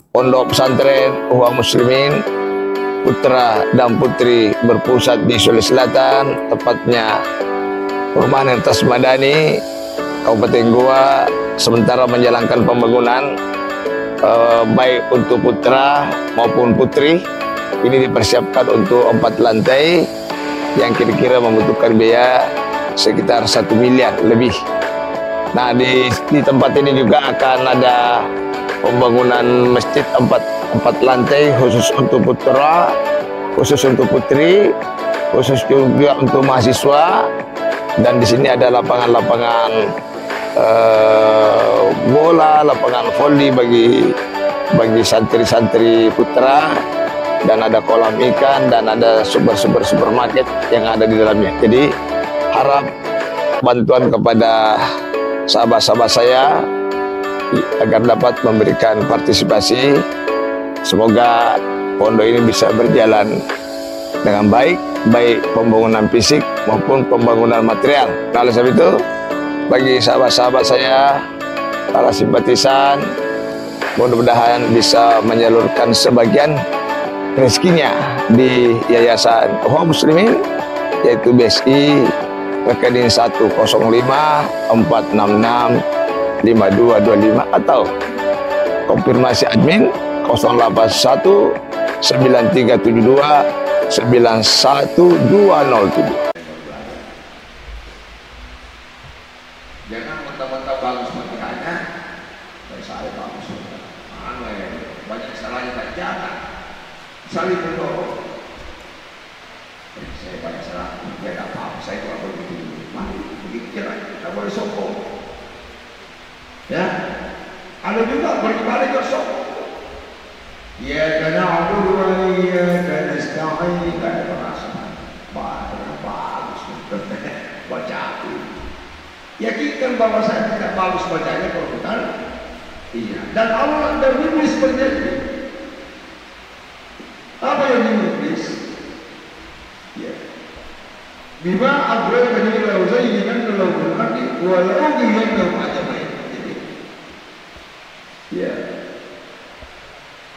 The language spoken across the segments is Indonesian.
Pondok Pesantren Ikhwan Muslimin putra dan putri berpusat di Sulawesi Selatan, tepatnya Perumahan Entes Madani, Kabupaten Goa, sementara menjalankan pembangunan baik untuk putra maupun putri. Ini dipersiapkan untuk 4 lantai yang kira-kira membutuhkan biaya sekitar 1 miliar lebih. Nah, di tempat ini juga akan ada pembangunan masjid 4 lantai khusus untuk putra, khusus untuk putri, khusus juga untuk mahasiswa. Dan di sini ada lapangan-lapangan bola, lapangan voli bagi santri-santri putra, dan ada kolam ikan, dan ada supermarket yang ada di dalamnya. Jadi harap bantuan kepada sahabat-sahabat saya agar dapat memberikan partisipasi. Semoga pondok ini bisa berjalan dengan baik pembangunan fisik maupun pembangunan material. Nah, oleh sebab itu, bagi sahabat-sahabat saya, para simpatisan, mudah-mudahan bisa menyalurkan sebagian rezekinya di Yayasan Ikhwan Muslimin, yaitu BSI rekening 10546652225 atau konfirmasi admin 081 9372 91207. Jangan mentah-mentah bagus pernikahannya, saya bagus. Banyak salahnya, tak jangan saling mendorong. Saya banyak salah, ya tak apa-apa, saya tidak boleh begitu. Mari begitu kira, tak boleh sombong. Ya, ada juga balik-balik ke sombong. Ya karena aku ya karena setahun karena perasaan bagus baca aku. Yakinkan bahwa saya tidak bagus bacanya kalau bukan. Iya. Dan Allah dan iblis berjanji. Apa yang iblis? Ya. Bima agra kani lauzai dengan kalau berarti walau dia enggak aja main. Ya.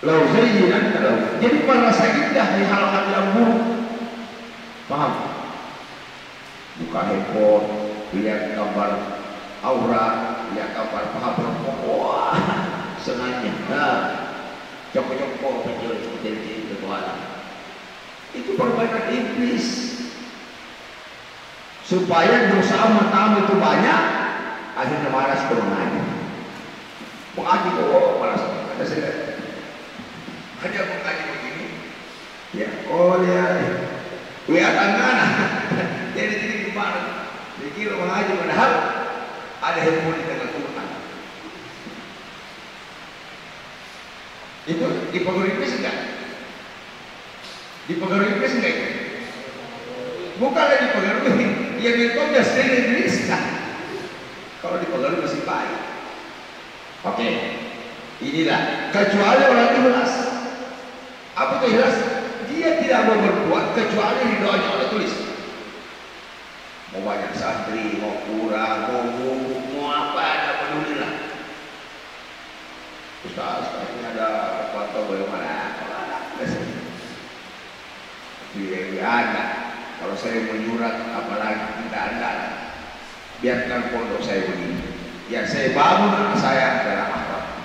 Lauzainan kalau jadi merasa indah di hal-hal yang buruk. Paham? Buka handphone, lihat gambar aurat, lihat gambar paha perempuan, wah senangnya. Nah, joko-joko kecil itu itu permainan iblis supaya dosa matamu itu banyak, akhirnya malas bermain. Mengaji kok malas ada saya. Hanya mengaji begini, ya, oh lihat anak-anak, jadi gimana? Dikira mengaji padahal ada handphone di tengah Quran. Itu dipengaruhi iblis enggak? Dipengaruhi iblis enggak itu? Bukanlah dipengaruhi, dia bertobat dari iblis kan? Kalau dipengaruhi masih baik. Oke, inilah kecuali orang ikhlas. Apa itu ikhlas? Dia tidak mau berbuat kecuali ridhonya Allah tulis. Mau banyak santri, mau kurang, mau apa, ada pedulilah. Ustaz, ini ada foto bagaimana? Tidak ada. Kalau saya menyurat, apalagi tidak ada. Biarkan pondok saya begini. Yang saya bangun anak saya adalah akhlak.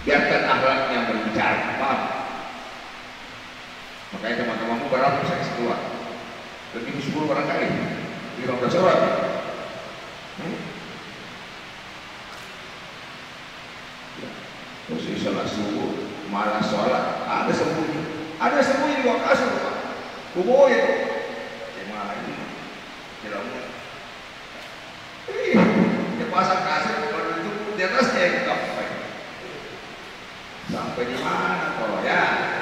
Biarkan akhlaknya berbicara. Paham? Makanya teman-temanmu berapa saya keluar? Lebih 10 barangkali. 15 orang. Terus sholat subuh, malah sholat, ada sembunyi di bawah kasur, Pak. Kuboy itu. Gimana ini? Jelamnya. Dia pasang kasur, kalau itu di atasnya yang kapai. Sampai di mana kalau ya?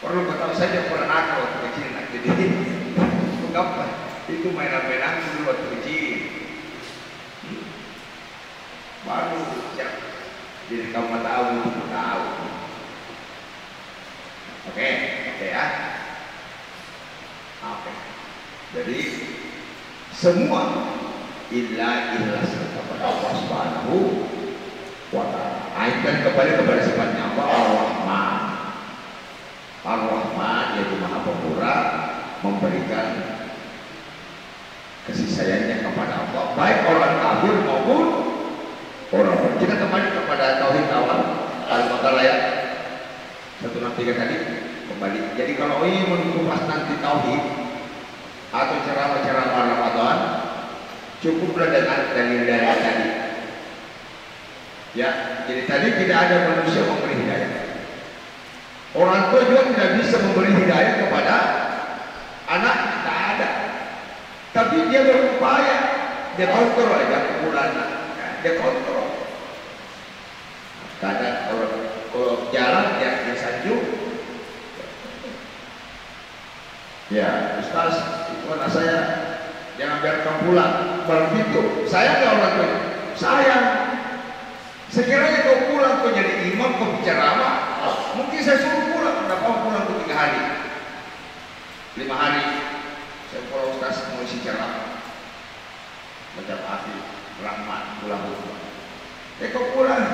Perlu ketahui saja pernah nakal waktu kecil, jadi mengapa itu mainan-mainan dulu waktu kecil, baru ya, jadi kamu tahu, oke ya, oke. Jadi semua ikhlas kepada Allah Subhanahu wa Ta'ala. dan kembali kepada sifatnya Allah Ar-Rahman. Ar-Rahman yaitu Maha Pemurah, memberikan kasih sayangnya kepada Allah, baik orang kafir maupun orang Muslim. Kita kembali kepada tauhid awal Al-Baqarah ayat 163 tadi kembali. Jadi kalau ingin mengupas nanti tauhid atau ceramah-ceramah Ramadan, cukuplah dengan dalil-dalil tadi. Ya, jadi tadi tidak ada manusia memberi hidayah. Orang tua juga tidak bisa memberi hidayah kepada anak, tidak ada. Tapi dia berupaya, dia kontrol aja kebulannya, dia kontrol. Kadang kalau jalan dia sanjung. Ya, Ustaz, itu anak saya jangan biarkan pulang. Baru itu, saya nggak orang tua, sayang. Sekiranya kau pulang, kau jadi imam, kau bicara apa? Mungkin saya suruh pulang, tidak mau pulang ke 3 hari, 5 hari. Saya pulang Ustaz mau isi ceramah, baca hati, rahmat, pulang. Kau pulang,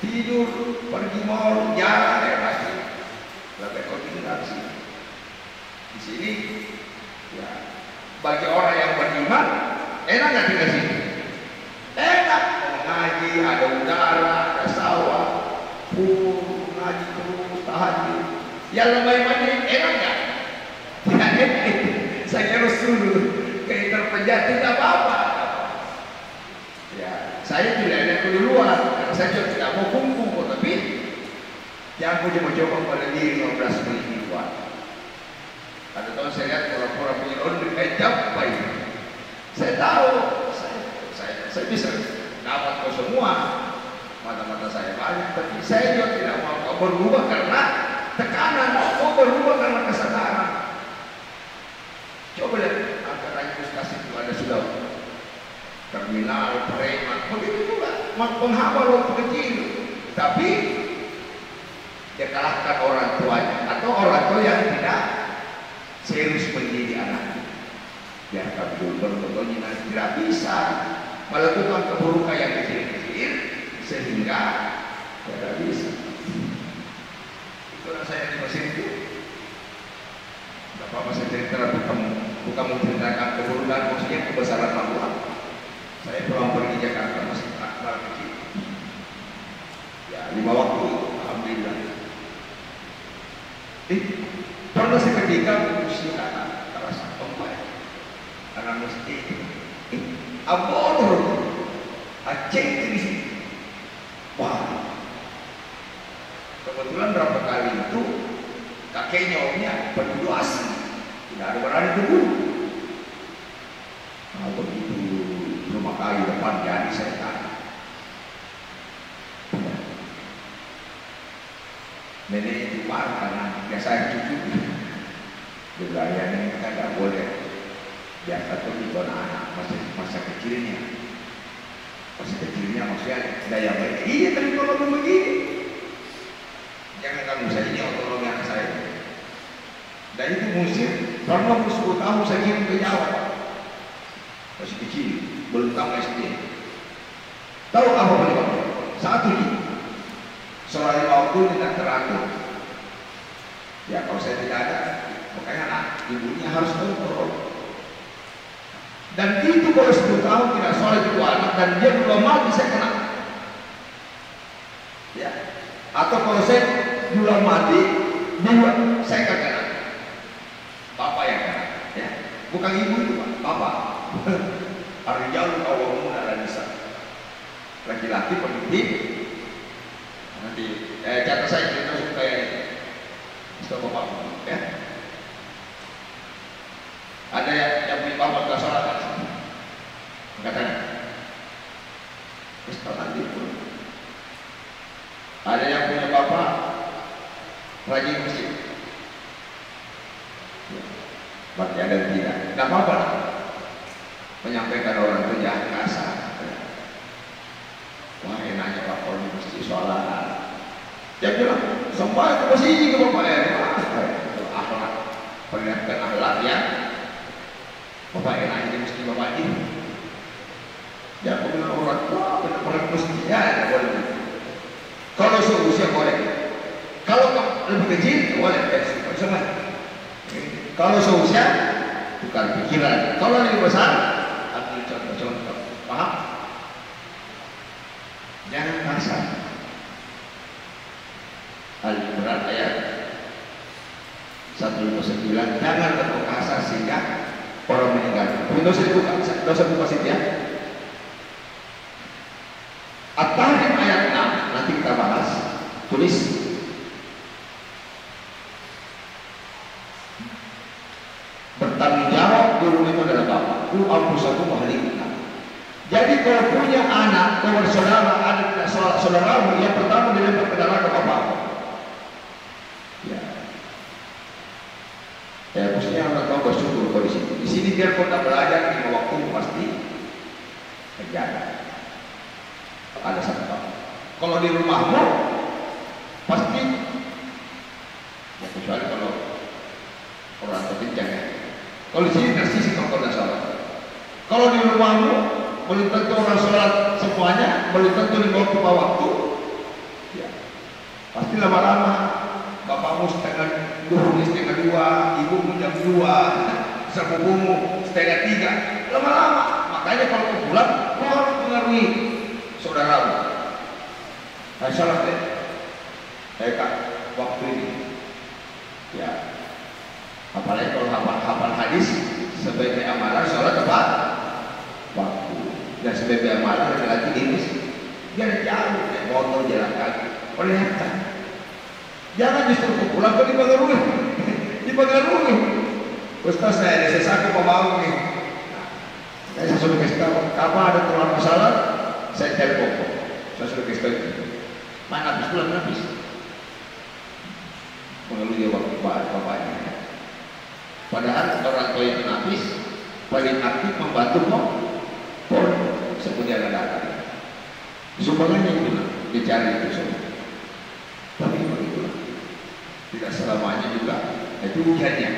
tidur, pergi mall, jalan ya pasti. Lalu kau tinggal sini. Di sini, ya, bagi orang yang beriman, enak nggak tinggal sini? Enak, ngaji, ada udara, ada sawah, ngaji terus, tahajud. Yang lemah mandi, enak nggak? Tidak enak. Saya Rasul ke terpenjat tidak apa-apa. Ya, saya tidak ada keduluan, karena saya juga tidak mau kumpul, tapi yang aku coba pada diri 15 menit buat. Ada tahun saya lihat orang-orang punya orang capai. Saya tahu, saya bisa dapat kau semua, mata-mata saya banyak, tapi saya juga tidak mau kau berubah karena tekanan, kau berubah karena kesadaran. Coba lihat angkatan Ustaz itu ada sudah terminal, preman, begitu juga penghafal waktu kecil, tapi dia kalahkan orang tuanya atau orang tua yang tidak serius mendidik anak. Biarkan berkontonya nanti tidak bisa melakukan keburukan yang kecil-kecil sehingga tidak bisa. Itulah saya di Mesir itu. Tidak apa-apa saya cerita, bukan menceritakan keburukan, maksudnya kebesaran Allah. Saya pulang pergi Jakarta masih akbar kecil. Ya 5 waktu, alhamdulillah. Pernah seketika usia anak terasa pembaik. Anak mesti abor Aceh di sini. Wah, kebetulan berapa kali itu kakeknya omnya penduduk asli, tidak ada berani dulu. Nah, begitu rumah kayu depan jadi saya tanya, nenek itu marah karena biasa cucu budayanya kita tidak boleh biasa tuh itu anak masa kecilnya maksudnya daya baik. Iya, tapi kalau begini jangan kamu saya ini otonomi anak saya. Dan itu musir karena musuh kamu saya kirim ke Jawa masih kecil, belum tahu SD. Tahu apa penyebabnya? Satu nih, soal waktu tidak teratur. Ya kalau saya tidak ada, makanya anak ibunya harus kontrol. Dan itu kalau 10 tahun tidak sholat itu anak dan dia belum mati saya kena. Ya. Atau kalau saya belum mati, dia saya kena. Bapak yang kena. Ya. Bukan ibu itu Pak, bapak. Ar-rijalu qawwamuna 'alan nisa. Laki-laki pendidik. Nanti catat saya cerita supaya Ustaz bapak ya. Ada yang punya bapak nggak sholat kan? Katanya Ustaz nanti pun ada yang punya bapak rajin masjid. Berarti ada yang tidak. Nggak apa-apa lah. Menyampaikan orang itu jangan kasar. Wah enaknya Pak kalau di masjid sholat. Dia bilang sampai ke masjid ke bapak ya. Akhlak, perlihatkan akhlak ya. Bapak enaknya di masjid bapak ini. Ya aku bilang orang tua benar-benar mesti ya boleh. izin boleh sama. Kalau seusia bukan pikiran. Kalau lebih besar ambil contoh-contoh. Paham? Jangan kasar. Al-Imran ayat 159, jangan berbuat kasar sehingga orang meninggal. Tapi dosa buka situ ya. At-Tahrim ayat 6 nanti kita bahas. Tulis bertanggung jawab guru itu adalah bapak. Ku ampusaku mahliku. Jadi kalau punya anak, kalau saudara, adik saudaramu yang pertama dilempar ke dalam ke bapak. Ya. Ya, mestinya orang tahu bersyukur kalau di sini. Di sini biar kau tak belajar 5 waktu pasti terjaga. Ada satu hal. Kalau di rumahmu pasti, ya kecuali kalau orang terbincang ya. Kalau di sini tersisi kalau tidak salah. Kalau di rumahmu belum tentu orang sholat semuanya, belum tentu 5 waktu. Ya, pasti lama-lama bapakmu setengah 2, ibumu jam 2, sepupumu setengah 3, lama-lama. Makanya kalau mau pulang, kau harus mengaruhi saudaramu. Nah, salah deh. Kak, waktu ini, ya, apalagi kalau hafal hadis, sebaiknya amalan sholat tepat waktu. Dan sebagai amalan lagi ini, jangan jauh, motor jalan kaki, kelihatan. Jangan justru pulang kok dipengaruhi. Ustaz saya ada sesak pembangun nih. Saya sudah kasih tahu, kapan ada keluar masalah, saya telepon. Saya sudah kasih tahu. Mana habis pulang habis. Mengeluh dia waktu bapaknya. Padahal orang tua itu habis paling aktif membantu seperti ada datang. Sumbangannya itu dicari itu semua. Tapi begitulah. Tidak selamanya juga itu ujiannya.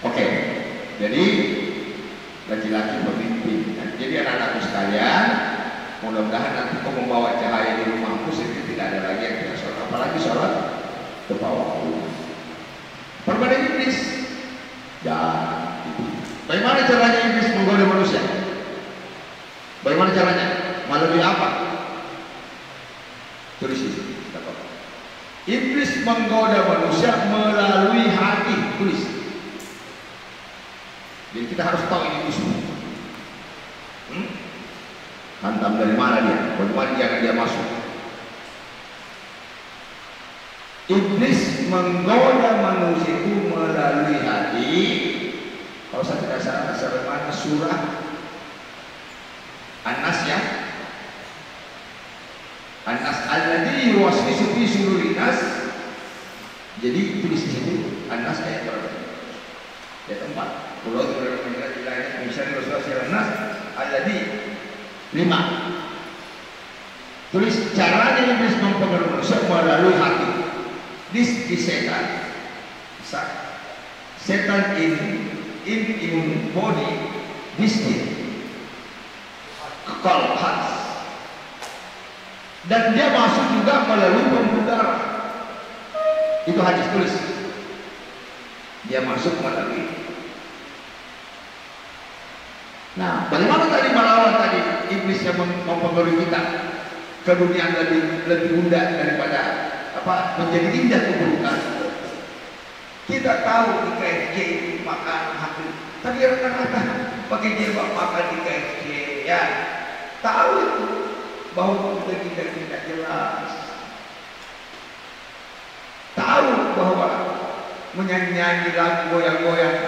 Oke, jadi laki-laki pemimpin. Jadi anak-anakku sekalian, mudah-mudahan nanti kau membawa cahaya di rumahmu sehingga tidak ada lagi yang tidak sholat, apalagi sholat tepat waktu. Perbuatan iblis. Ya, bagaimana caranya iblis menggoda manusia? Bagaimana caranya? Melalui apa? Tulis ini. Iblis menggoda manusia melalui hati. Tulis. Jadi kita harus tahu ini musuh. Hantam dari mana dia? Bagaimana dia masuk? Iblis menggoda manusia itu melalui hati. Kalau saya tidak salah, sebagaimana surah An-Nas ya. An-Nas alladzi yuwaswisu fi sudurin nas. Jadi tulis di situ An-Nas ayat berapa? Ayat 4. Allah berfirman misalnya Rasulullah An-Nas alladzi 5. Tulis caranya iblis mempengaruhi manusia melalui hati. Di setan. Setan in body distinct. Kekal khas. Dan dia masuk juga melalui pembuluh darah. Itu hadis tulis. Dia masuk melalui. Nah, bagaimana tadi melawan tadi iblis yang mempengaruhi kita ke dunia lebih mudah daripada apa menjadi indah keburukan. Kita tahu di KFC makan hampir. Tadi rata-rata pakai jilbab makan di KFC ya. Tahu itu bahwa kita tidak jelas. Tahu bahwa menyanyi lagu goyang-goyang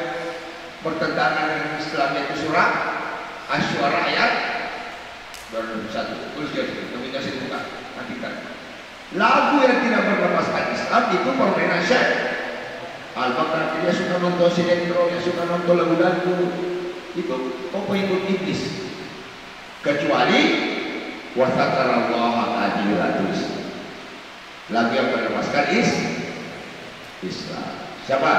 bertentangan dengan Islam itu surah Asy-Syu'ara ayat 21. Tulis jadi, komunikasi bukan nanti kan. Lagu yang tidak berlepaskan Islam itu permainan syaitan. Al-Baqarah dia suka nonton sinetron, dia suka nonton lagu-lagu. Itu pengikut iblis. Kecuali wasatarallaha adila tulis. Lagu yang berlepaskan Islam. Siapa?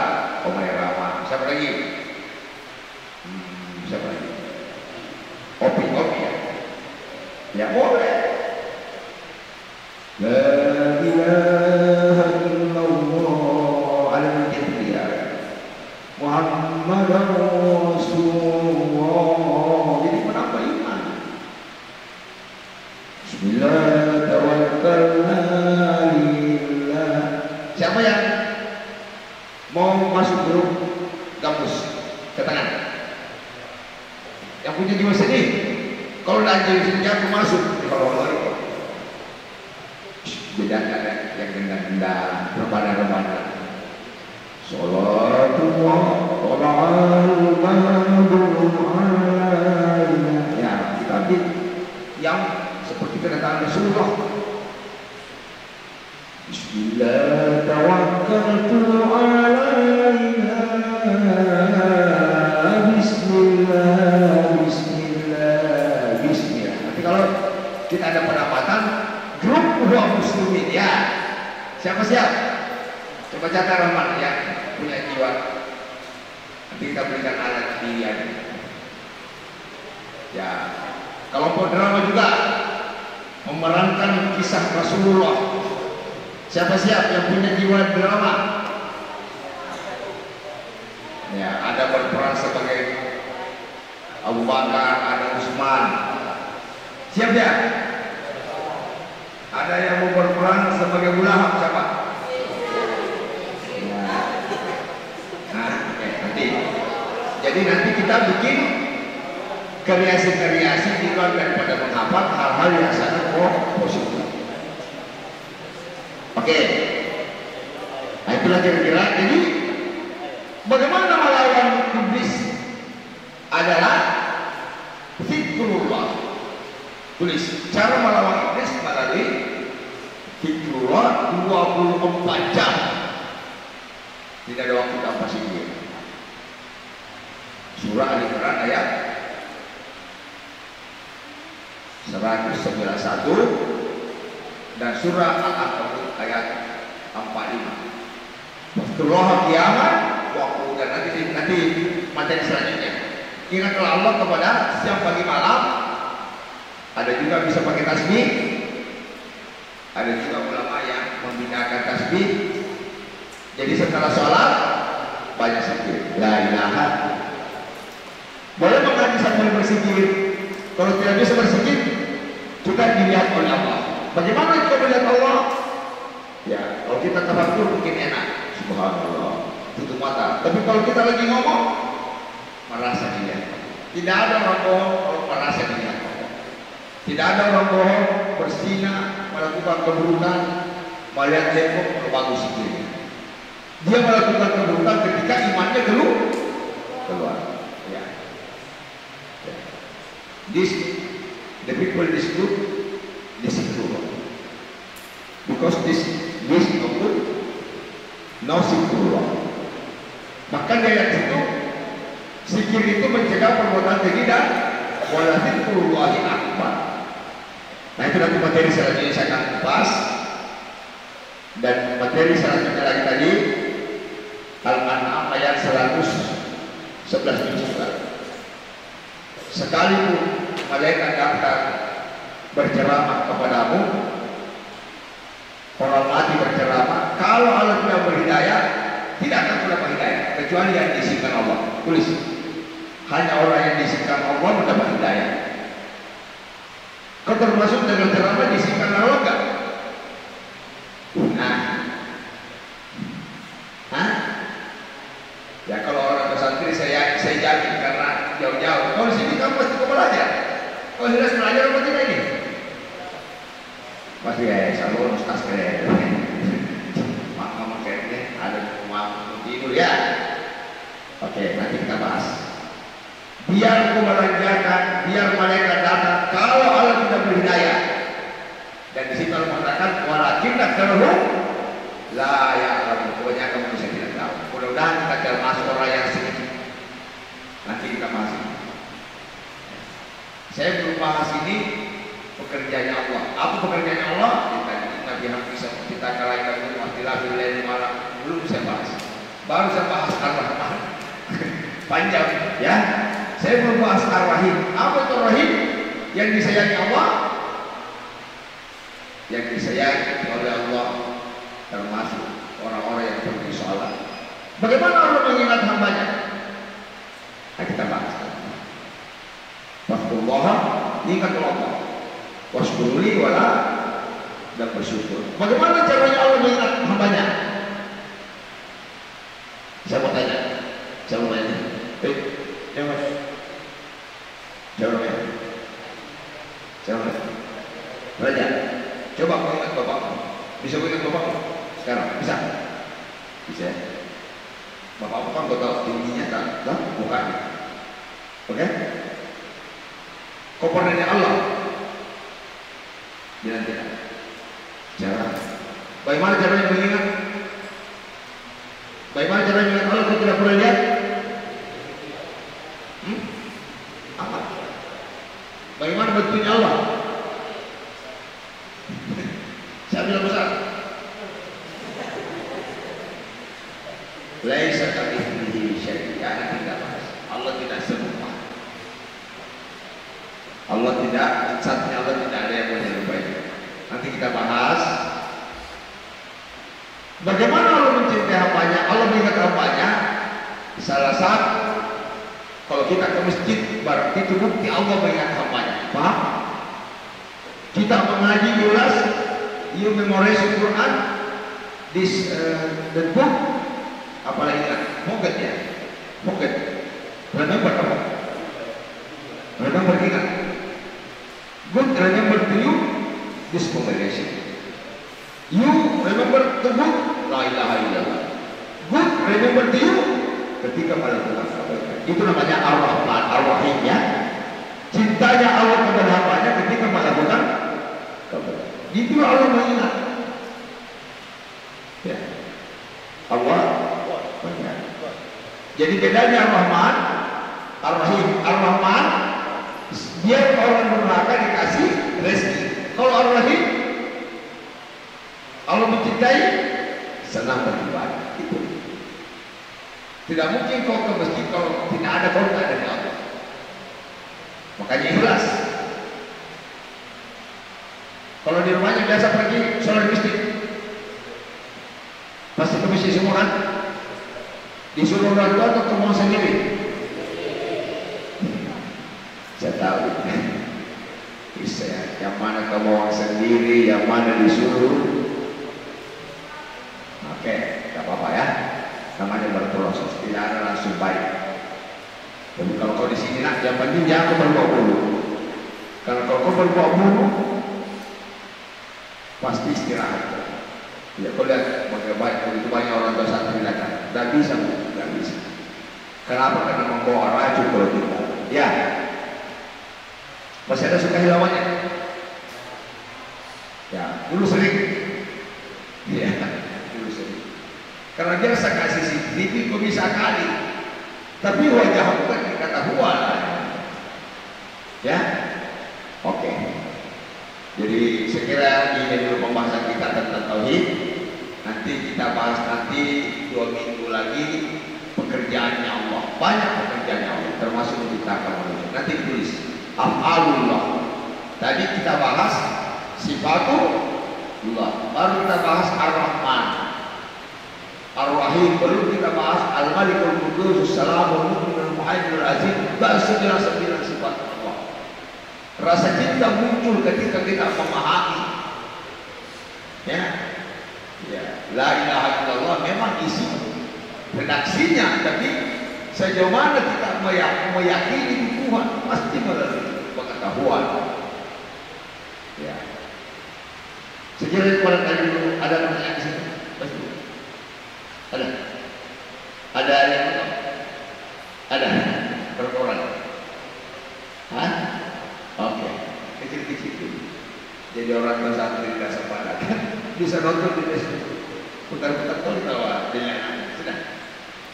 Omay Rama. Siapa lagi? Siapa lagi? Kopi ya. Ya boleh. La ilaha illallah Bismillah tawakkalna lillah. Siapa yang mau masuk grup kampus? Ke tangan. Yang punya jiwa sedih. Kalau anjing sini aku masuk. Kalau mau beda ada yang gendang-gendang, rebana-rebana. Salatullah ya, kita yang seperti kedatangan Rasulullah. Bismillah tawakkaltu alaiha. Bismillah, bismillah, bismillah. Nanti kalau kita ada pendapatan grup kaum muslimin ya. Siap? Coba catat Rahman ya, punya jiwa. Nanti kita berikan alat pilihan. Ya, kelompok drama juga memerankan kisah Rasulullah. Siapa yang punya jiwa drama? Ya, ada berperan sebagai Abu Bakar, ada Utsman. Siap ya? Ada yang mau berperan sebagai Abu Lahab, siapa? Nanti. Jadi nanti kita bikin kreasi-kreasi di luar daripada menghafal hal-hal yang sangat positif. Oke. Nah itulah kira-kira. Jadi bagaimana melawan iblis adalah zikrullah. Tulis cara melawan iblis melalui zikrullah 24 jam. Tidak ada waktu tanpa zikir. Surah Al-Imran ayat 191 dan surah Al-Ankabut ayat 45. Waktulah kiamat waktu dan nanti materi selanjutnya. Ingatlah Allah kepada siang pagi malam. Ada juga bisa pakai tasbih. Ada juga ulama yang membinakan tasbih. Jadi setelah sholat banyak zikir. La ilaha. Boleh mengaji sambil berzikir. Kalau tidak bisa berzikir, juga dilihat oleh Allah. Bagaimana kita melihat Allah? Ya, kalau kita tafakur mungkin enak. Subhanallah. Tutup mata. Tapi kalau kita lagi ngomong, merasa dilihat. Tidak ada orang bohong kalau merasa dilihat. Tidak ada orang bohong berzina, melakukan keburukan, melihat tembok kalau bagus zikirnya. Dia melakukan keburukan ketika imannya keluar. Ya. The people this group, this group, because this no good, no zikir. Maka dari situ zikir itu mencegah perbuatan keji dan wala zikrullahi akbar. Nah itu nanti materi selanjutnya saya akan bahas. Dan materi selanjutnya lagi tadi Al-An'am ayat 111 juga. Sekalipun malaikat datang berceramah kepadamu, orang mati berceramah, kalau Allah tidak berhidayah, tidak akan mendapat hidayah kecuali yang diizinkan Allah. Tulis, hanya orang yang diizinkan Allah mendapat hidayah. Kau termasuk dengan ceramah diizinkan Allah enggak? Ya kalau orang pesantren saya jamin karena jauh-jauh. Kalau di sini kamu pasti belajar. Kalau jelas belajar apa tidak ini? Pasti ya, selalu ustaz keren. Maka kayaknya ada mau tidur ya. Oke, nanti kita bahas. Biar aku melanjarkan, biar malaikat datang. Kalau Allah tidak berhidayah, dan di situ Allah mengatakan walakin aktsarahum la ya'lamun. Kebanyakan manusia tidak tahu. Mudah-mudahan kita termasuk orang yang sedikit. Nanti kita bahas ini. Saya belum bahas ini pekerjaannya Allah. Apa pekerjaannya Allah? Kita bilang bisa kita kalahkan itu istilah bilail malam. Belum saya bahas. Baru saya bahas Ar-Rahman. Panjang ya. Saya belum bahas Ar-Rahim. Apa itu Rahim? Yang disayangi Allah, yang disayangi oleh Allah, termasuk orang-orang yang pergi sholat. Bagaimana Allah mengingat hambanya? Nah, kita bahas. Waktu Allah ingat Allah. Waskuruli wala, dan bersyukur. Bagaimana caranya Allah mengingat hambanya? Saya mau tanya. Jangan. Raja, coba kau ingat bapak. Bisa kau ingat bapak? Sekarang bisa? Bisa. Bapak kan kau tahu tingginya tak? Bukan. Oke? Komponennya Allah. Dia tidak. Cara. Bagaimana caranya mengingat? Bagaimana caranya mengingat Allah kalau tidak pernah lihat? Apa? Bagaimana bentuknya Allah? Saya bilang besar. Laisa kamitslihi syai'un, tidak bahas. Allah tidak serupa. Allah tidak, zatnya Allah tidak ada yang menyerupai. Nanti kita bahas bagaimana Allah mencintai hambanya, Allah mengingat hambanya. Salah satu, kalau kita ke masjid, berarti itu bukti Allah mengingat hambanya. Paham? Kita mengaji ulas, you memorize Quran, this the book, apalagi kan? Forget ya, forget. Remember apa? Remember ingat. Good remember to you this congregation. You remember the book, la ilaha illallah. Good remember to you ketika melakukan kebaikan. Itu namanya ar-Rahman, ar-Rahimnya. Cintanya Allah kepada hambanya ketika melakukan kebaikan. Itu Allah mengingat. Ya. Allah mengingat. Jadi bedanya Ar-Rahman, Ar-Rahim. Ar-Rahman dia orang neraka dikasih rezeki. Kalau Ar-Rahim, Allah mencintai, senang beribadah. Itu. Tidak mungkin kau ke masjid kalau tidak ada berkah dari Allah. Makanya ikhlas. Kalau di rumahnya biasa pergi sholat di masjid, pasti ke masjid semua kan? Disuruh orang tua atau mau sendiri? Saya tahu. Bisa, yang mana kamu sendiri, yang mana disuruh. Oke, tidak apa-apa ya. Namanya berproses, tidak ada langsung baik. Jadi kalau kau di sini nak, yang penting jangan kau berbuat buruk. Kalau kau berbuat buruk, pasti istirahat. Ya, kau lihat bagaimana begitu banyak orang dosa terbilang. Tidak bisa, tidak bisa. Kenapa? Karena membawa racun kalau kita. Ya, masih ada suka hilawannya. Ya, dulu sering. Ya, dulu sering. Karena dia bisa kasih CCTV, kok bisa kali. Tapi wajah bukan diketahuan. Ya, oke. Jadi saya kira ini dulu pembahasan kita tentang tauhid. Nanti kita bahas nanti 2 minggu lagi pekerjaannya Allah. Banyak pekerjaannya Allah, termasuk menciptakan manusia. Nanti tulis af'alullah. Tadi kita bahas sifatullah. Baru kita bahas ar-Rahman, ar-Rahim. Baru kita bahas al-Malikul Qudus, Salamul Mu'minul Muhaiminul Aziz. Bahasa 9 sifat Allah. Rasa cinta muncul ketika kita memahami. Ya, ya, la ilaha illallah memang isi redaksinya, tapi sejauh mana kita meyakini Tuhan pasti melalui pengetahuan. Ya. Sejarah kepada kali dulu ada namanya di sini. Pasti. Ada yang tahu? Ada berapa orang? Hah? Oke. Kecil-kecil dulu. Jadi orang bersatu di dasar pada bisa nonton di Facebook. Putar-putar tawa dengan sudah.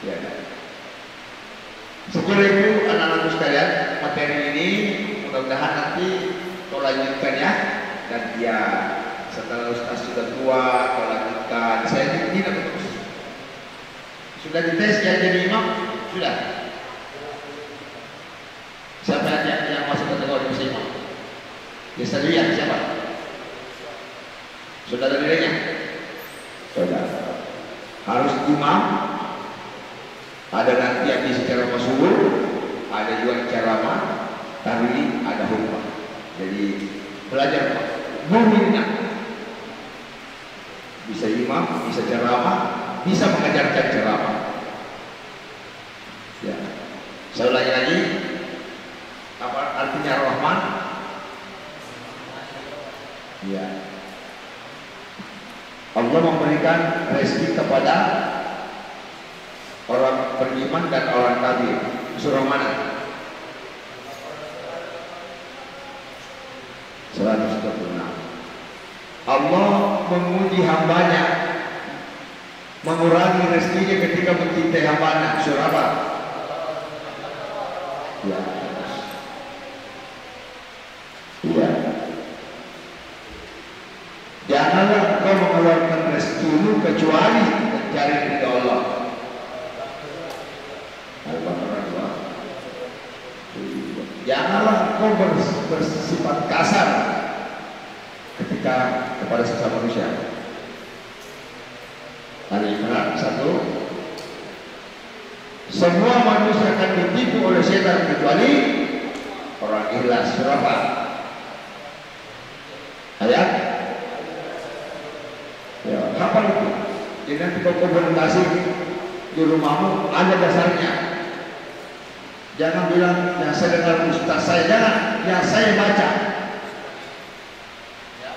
Ya. Sekian itu anak-anakku sekalian, materi ini mudah-mudahan nanti kau lanjutkan ya. Dan dia setelah Ustaz sudah tua, kau lanjutkan. Saya tidak terus. Sudah dites ya jadi imam? Sudah. Siapa yang masuk kategori bisa imam? Biasanya siapa? Saudara dirinya? Saudara. Harus imam. Ada nanti yang secara masyhur, ada juga ceramah, tarwih, ada khutbah. Jadi belajar gurunya. Bisa imam, bisa ceramah, bisa mengajarkan ceramah. Ya. Saya ulangi lagi, apa artinya Rahman? Ya. Allah memberikan rezeki kepada orang beriman dan orang kafir. Surah mana? 136. Allah menguji hambanya, mengurangi rezekinya ketika mencintai hambanya. Surah apa? Ya. Ya. Janganlah kau mengeluarkan rezekimu kecuali mencari ridha Allah. Al-Baqarah 2. Janganlah kau bersifat kasar ketika kepada sesama manusia. Al-Imran 1. Semua manusia akan ditipu oleh setan kecuali orang ikhlas. Surah apa? Ayat? Ya, hafal itu. Jadi nanti kalau komunikasi di rumahmu ada dasarnya. Jangan bilang yang saya dengar ustaz saya, jangan, yang saya baca. Ya.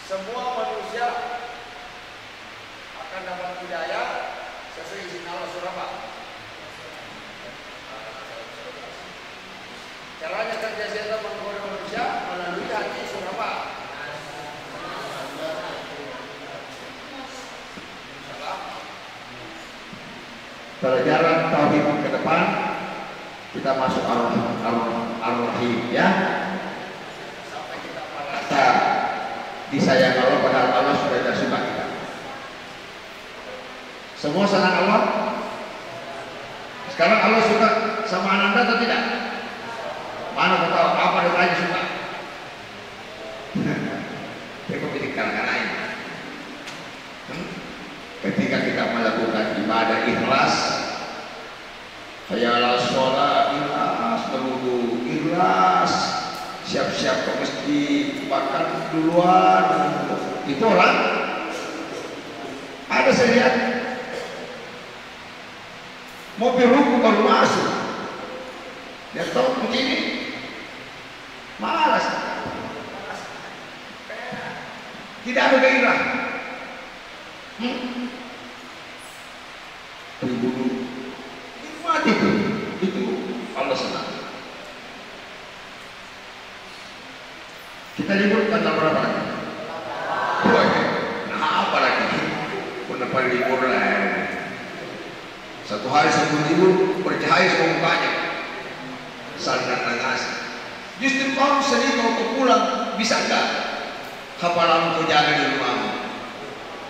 Semua manusia akan dapat hidayah sesuai izin Allah. Surah apa? Caranya kerja setan menggoda manusia melalui hati. Surah apa? Pelajaran tauhid ke depan, kita masuk ar-rahim ya. Sampai kita merasa disayang Allah, padahal Allah sudah tidak suka kita. Semua senang Allah. Sekarang Allah suka sama Ananda atau tidak? Mana kau tahu apa dia suka? Dia kepilih kalangan. Ketika kita melakukan ibadah ikhlas, hayalah sholat ikhlas, berwudu ikhlas, siap-siap ke masjid, makan duluan, itu orang ada saya lihat mobil ruku baru masuk, dia tahu begini, malas, tidak ada gairah. Dibunuh, mati itu Allah senang. Kita libur tanggal berapa lagi? Nah apa lagi? Kenapa libur lah? Satu hari sebelum libur bercahaya semua mukanya, saling nangis. Justru kamu sedih kalau kau pulang, bisa enggak? Hafalan kau jaga di rumahmu.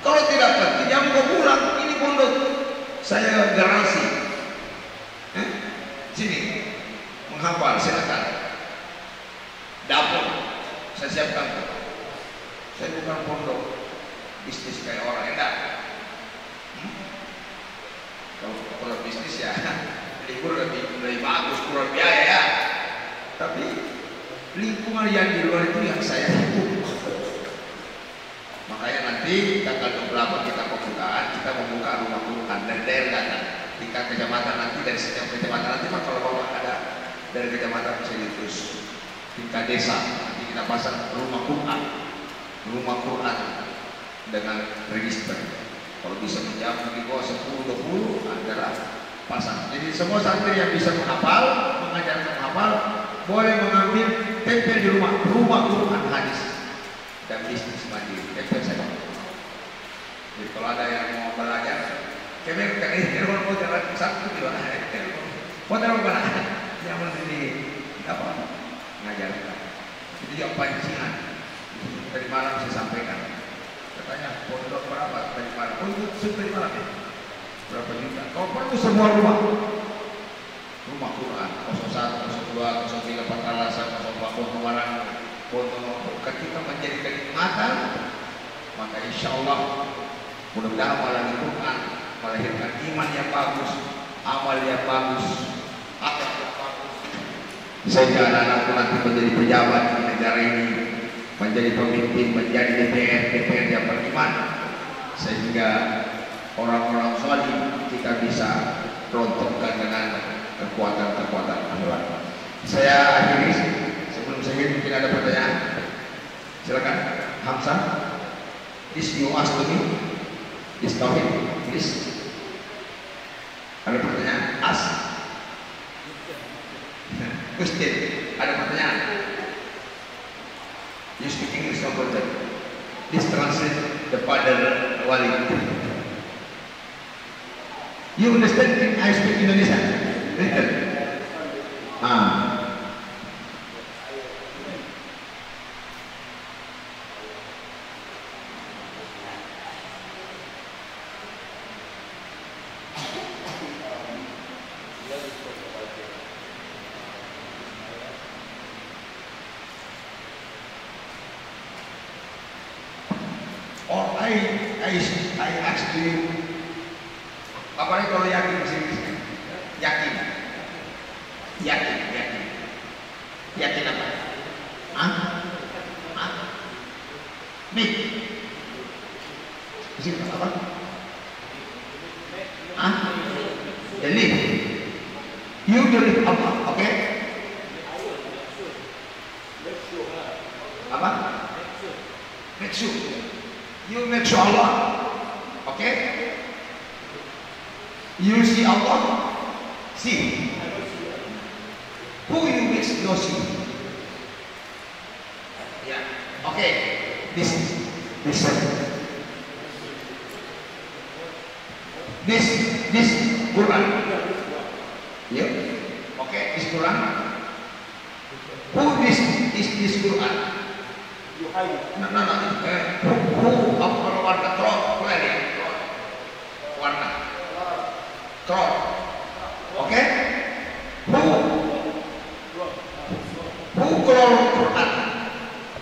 Kalau tidak penting, jangan kau pulang. Ini pondok, saya garansi. Sini, menghafal, silakan. Dapur, saya siapkan. Saya bukan pondok bisnis kayak orang enggak. Kalau bisnis ya, libur lebih bagus, kurang biaya ya. Tapi lingkungan yang di luar itu yang saya hidup. Makanya nanti tanggal 28 kita pembukaan, kita membuka rumah Quran dan daerah tingkat kecamatan nanti, dari setiap kecamatan nanti Pak, kalau Bapak ada dari kecamatan bisa terus tingkat desa nanti kita pasang rumah Quran dengan register. Kalau bisa menjamur di bawah 10-20 adalah pasang. Jadi semua santri yang bisa menghafal, mengajarkan menghafal, boleh mengambil tempel di rumah Quran hadis dan bisnis mandiri. Tempel saya. Jadi kalau ada yang mau belajar, kami kalau mau jalan satu di mana? Mau taruh mana? Yang menjadi apa? Mengajarkan. Jadi yang pancingan tadi malam saya sampaikan. Katanya pondok berapa tadi malam? Pondok tadi malam ya? Berapa juta? Kalau perlu semua rumah Quran 01, 02, 03, Pakalasa, 04, Kemarang, pondok ketika menjadi kenikmatan, maka insya Allah mudah-mudahan amalan Quran melahirkan iman yang bagus, amal yang bagus, akhlak yang bagus, sehingga anak-anakku nanti menjadi pejabat di negara ini, menjadi pemimpin, menjadi DPR yang beriman, sehingga orang-orang salih kita bisa rontokkan dengan kekuatan-kekuatan akhirat. Saya akhiri sebelum saya mungkin ada pertanyaan. Silakan, Hamzah. Is you ask to me? Is Tauhid, please. Ada pertanyaan? Ask. Question. Ada pertanyaan? You speak English, no problem. Please translate the Father Walid. You understand? I speak Indonesia. Little. Or I ask you, apa nih kalau yakin bahasa Inggrisnya? Yakin apa? Nih, di sini apa? Believe. You believe apa? Oke? Apa? Make sure. You make sure Allah. Okay? You see Allah? See. Who you make no see? Yeah. Okay. This Quran. Yeah. Okay. This Quran. Who this Quran? You hide it. No. Who apa warna trot? Boleh ya? Warna. Trot. Oke? Who color Quran?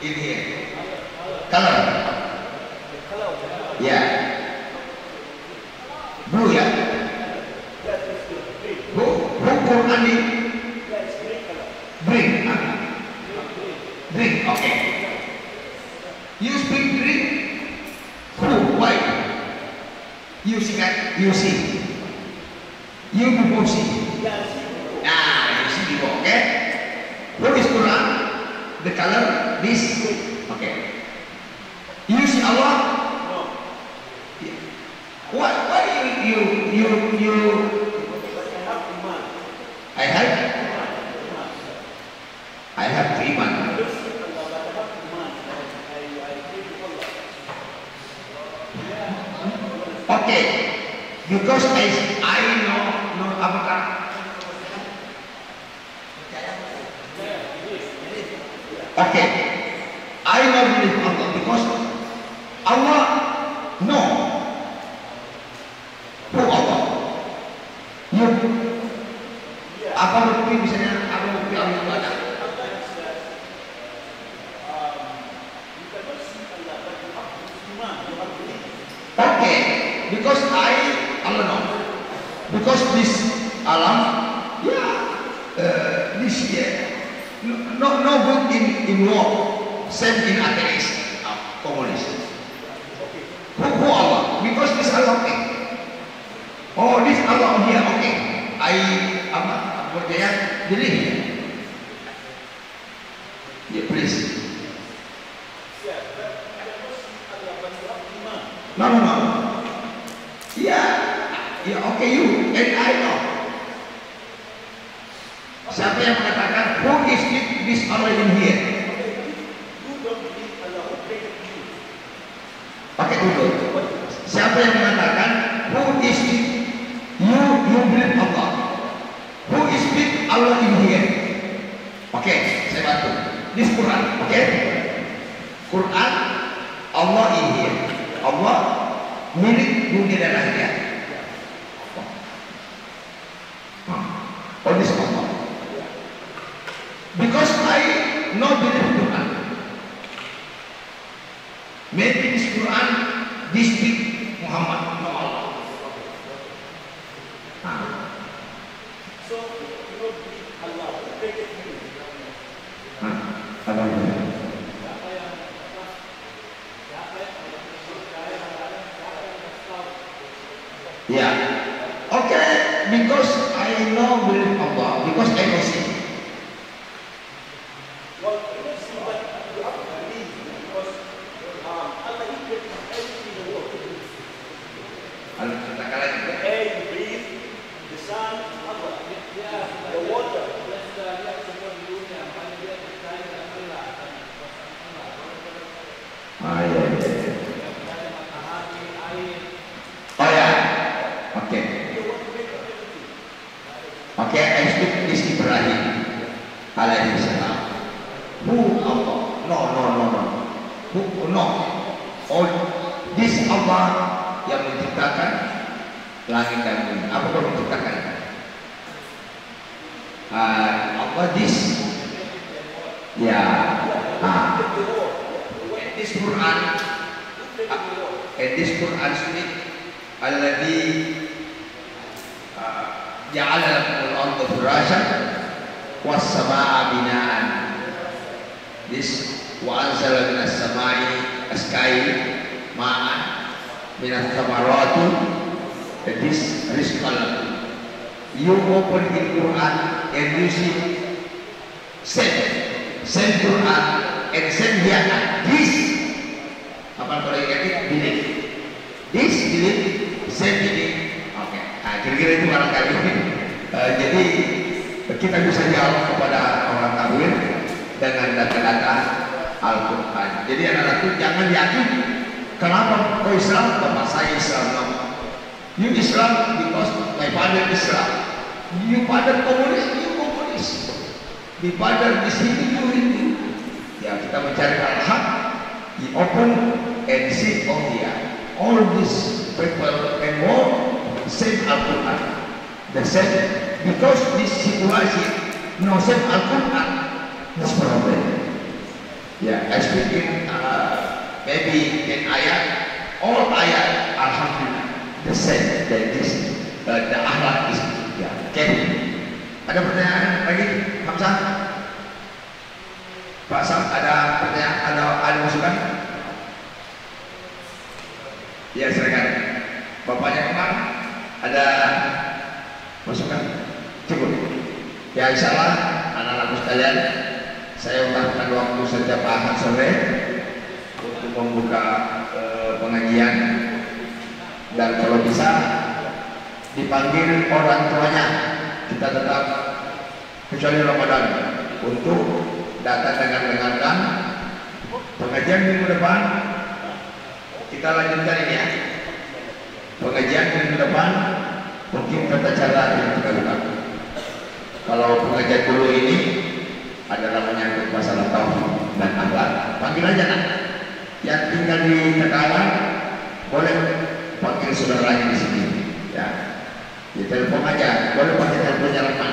Ini ya. Color. Ya. Blue ya. Who Quran ini? Green. Green. Oke. You speak Greek? Who? Why? You see kan? You see. You people see. Nah, you see people, okay? What is Quran? The color this. Okay. You see Allah? No. Why you? I have iman. Okay, because I know apakah okay, I know believe Allah because Allah know who Allah. You apa bukti misalnya apa bukti Allah itu ada? Okay. Because Allah know. Because this alam, this no good in war, same in atheist, communist. Who Allah? Because this Allah okay. Oh, this Allah here okay. Apa percaya believe. Yeah, please. No. Yeah, okay, you and I know. Siapa yang mengatakan who is this Allah in here? Pakai dulu. Siapa yang mengatakan who is it? You believe Allah. Who is it Allah in here? Oke, saya bantu. This Quran, oke? Quran Allah in here. Allah milik dunia dan akhirat. Oh, this Allah. Because I not believe Quran. Maybe this Quran this speak Muhammad, no Allah. So you don't believe Allah. no. Oh, this Allah yang menciptakan langit dan bumi. Apa yang menciptakan? Allah this. Ya. This Quran. This Quran speak alladhi ja'ala lakumul arda firasyan was samaa'a binaan. This wa anzala minas samaa'i sky ma'an minas thamarati. This rizqan lakum. You open in Quran and you see send Quran and send here this. Apa kalau ini belief? This belief, send belief. Oke, nah kira-kira itu barangkali. Jadi kita bisa jawab kepada orang kafir dengan data-data Al-Quran. Jadi anak-anakku jangan yakin. Kenapa kau Islam? Bapak saya Islam. No. You Islam because my father Islam. You father komunis, you komunis. The father di sini, you Hindu. Ya kita mencari al-haq. He open and see all these people and more same Al-Quran. The same because this situation no same Al-Quran. That's problem. Yeah, I speak in maybe in ayat, all ayat alhamdulillah the same that this the akhlak is yeah. Okay. Ada pertanyaan lagi, Hamzah? Pak Sam, ada pertanyaan? Ada masukan? Ya silakan. Bapaknya kemana? Ada masukan? Cukup. Ya insyaallah anak-anakku sekalian, saya ulangi waktu setiap Ahad sore untuk membuka pengajian, dan kalau bisa dipanggil orang tuanya, kita tetap kecuali Ramadan untuk datang dengan dengarkan pengajian minggu depan. Kita lanjutkan ini ya, pengajian minggu depan mungkin tata cara yang kita lakukan. Kalau pengajian dulu ini adalah menyangkut masalah tauhid dan akhlak, panggil aja kan. Yang tinggal di Tegalan boleh panggil saudaranya di sini ya. Di telepon aja, boleh pakai teleponnya Rahman,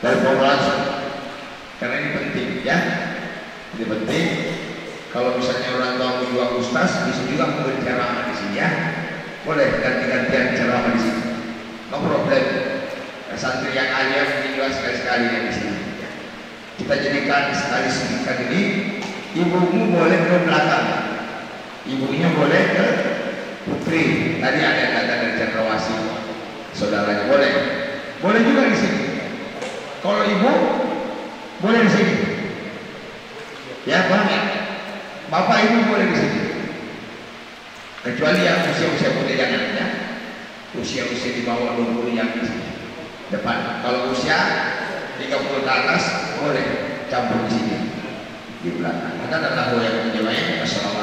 telepon langsung. Karena ini penting ya. Ini penting. Kalau misalnya orang tua juga ustaz, bisa juga memberi ceramah di sini ya. Boleh ganti-gantian ceramah di sini. No problem. Santri yang alia mungkin juga sekali-sekali di sini. Kita jadikan sekali sedikit ini. Ibumu boleh ke belakang, ibunya boleh ke putri. Tadi ada yang datang dari Cendrawasih, saudaranya boleh juga di sini. Kalau ibu boleh di sini, ya paham ya? Bapak ibu boleh di sini, kecuali yang usia-usia muda jangan ya. Usia-usia di bawah 20 yang di sini depan. Kalau usia 30 ke atas boleh campur di sini di belakang. Maka adalah yang menjawabnya. Assalamualaikum.